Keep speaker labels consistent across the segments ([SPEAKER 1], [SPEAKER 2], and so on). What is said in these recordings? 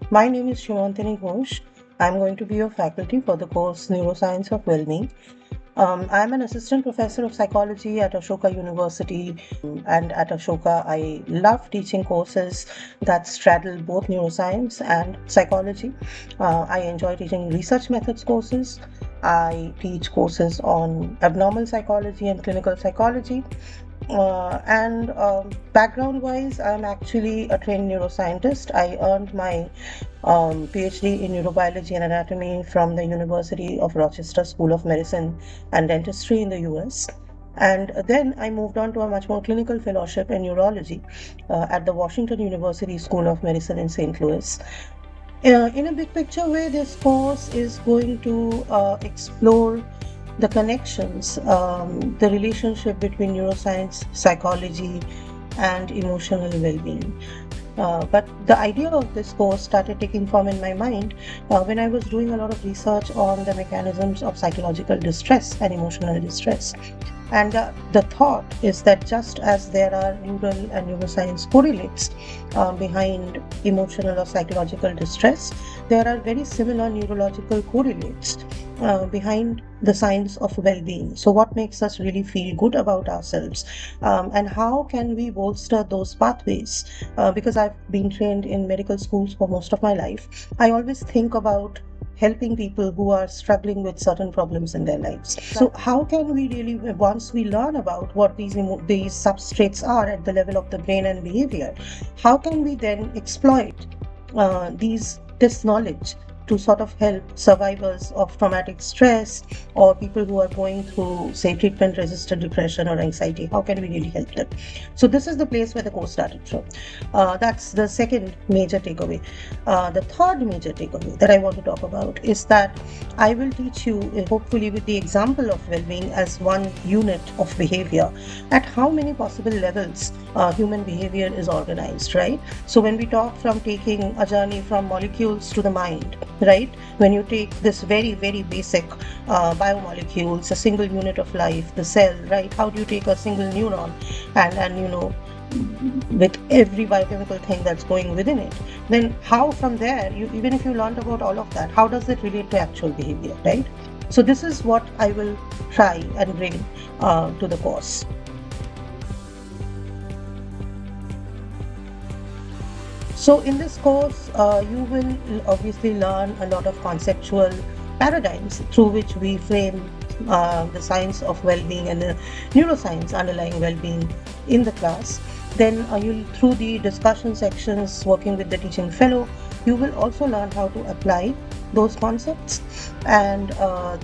[SPEAKER 1] My name is Shimantini Ghosh. I'm going to be your faculty for the course Neuroscience of Wellbeing. I'm an assistant professor of psychology at Ashoka University, and at Ashoka, I love teaching courses that straddle both neuroscience and psychology. I enjoy teaching research methods courses. I teach courses on abnormal psychology and clinical psychology. And Background wise, I'm actually a trained neuroscientist. I earned my PhD in neurobiology and anatomy from the University of Rochester School of Medicine and Dentistry in the US. And then I moved on to a much more clinical fellowship in neurology at the Washington University School of Medicine in St. Louis. In a big picture way, this course is going to explore the connections, the relationship between neuroscience, psychology, and emotional well being. But the idea of this course started taking form in my mind when I was doing a lot of research on the mechanisms of psychological distress and emotional distress. And the thought is that just as there are neural and neuroscience correlates behind emotional or psychological distress, there are very similar neurological correlates behind the signs of well-being. So what makes us really feel good about ourselves, and how can we bolster those pathways? Because I've been trained in medical schools for most of my life, I always think about helping people who are struggling with certain problems in their lives. So how can we really, once we learn about what these substrates are at the level of the brain and behavior, how can we then exploit this knowledge to sort of help survivors of traumatic stress or people who are going through, say, treatment resistant depression or anxiety? How can we really help them? So this is the place where the course started from. That's the second major takeaway. The third major takeaway that I want to talk about is that I will teach you, hopefully with the example of well-being as one unit of behavior, at how many possible levels human behavior is organized, right? So when we talk from taking a journey from molecules to the mind, right? When you take this very, very basic biomolecules, a single unit of life, the cell, right? How do you take a single neuron and with every biochemical thing that's going within it, then how from there, even if you learned about all of that, how does it relate to actual behavior, right? So this is what I will try and bring to the course. So in this course, you will obviously learn a lot of conceptual paradigms through which we frame the science of well-being and the neuroscience underlying well-being in the class. Then you'll, through the discussion sections, working with the teaching fellow, you will also learn how to apply those concepts. And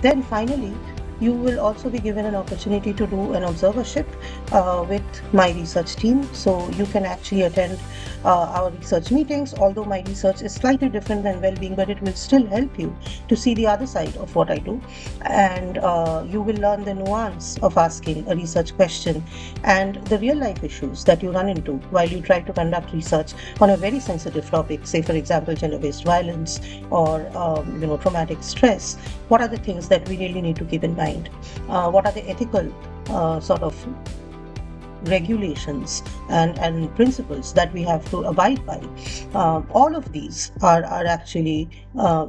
[SPEAKER 1] then finally, you will also be given an opportunity to do an observership with my research team. So you can actually attend our research meetings, although my research is slightly different than well-being, but it will still help you to see the other side of what I do. And you will learn the nuance of asking a research question and the real life issues that you run into while you try to conduct research on a very sensitive topic, say for example, gender-based violence or traumatic stress. What are the things that we really need to keep in mind? What are the ethical sort of regulations and principles that we have to abide by? All of these are actually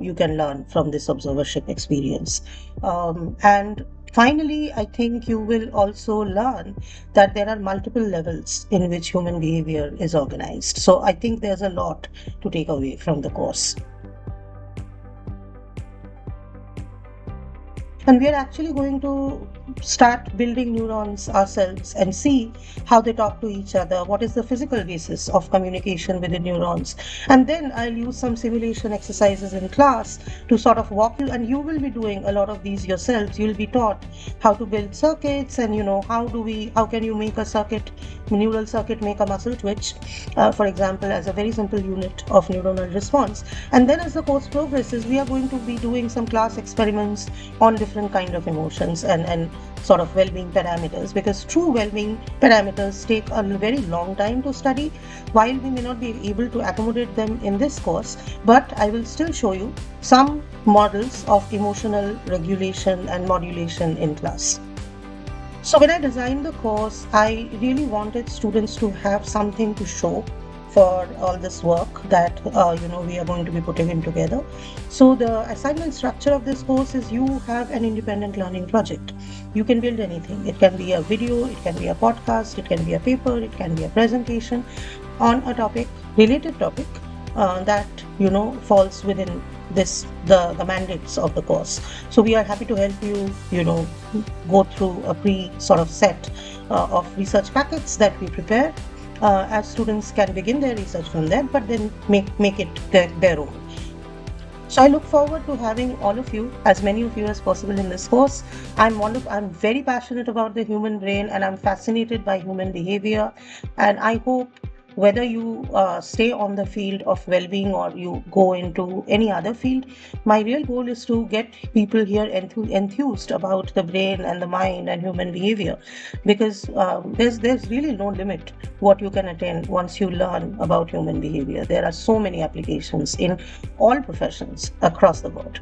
[SPEAKER 1] you can learn from this observership experience. And finally, I think you will also learn that there are multiple levels in which human behavior is organized. So I think there's a lot to take away from the course. And we are actually going to start building neurons ourselves and see how they talk to each other, what is the physical basis of communication within neurons. And then I'll use some simulation exercises in class to sort of walk you, and you will be doing a lot of these yourselves. You'll be taught how to build circuits and how can you make a neural circuit make a muscle twitch, for example, as a very simple unit of neuronal response. And then as the course progresses, we are going to be doing some class experiments on different kind of emotions and sort of well-being parameters, because true well-being parameters take a very long time to study. While we may not be able to accommodate them in this course, but I will still show you some models of emotional regulation and modulation in class. So when I designed the course, I really wanted students to have something to show for all this work that we are going to be putting in together. So the assignment structure of this course is you have an independent learning project. You can build anything. It can be a video, it can be a podcast, it can be a paper, it can be a presentation on a topic, related topic, that falls within the mandates of the course. So we are happy to help you go through a pre sort of set of research packets that we prepare, as students can begin their research from there, but then make it their own. So I look forward to having all of you, as many of you as possible, in this course. I'm very passionate about the human brain, and I'm fascinated by human behavior. And I hope whether you stay on the field of well-being or you go into any other field, my real goal is to get people here enthused about the brain and the mind and human behavior, because there's really no limit what you can attain once you learn about human behavior. There are so many applications in all professions across the world.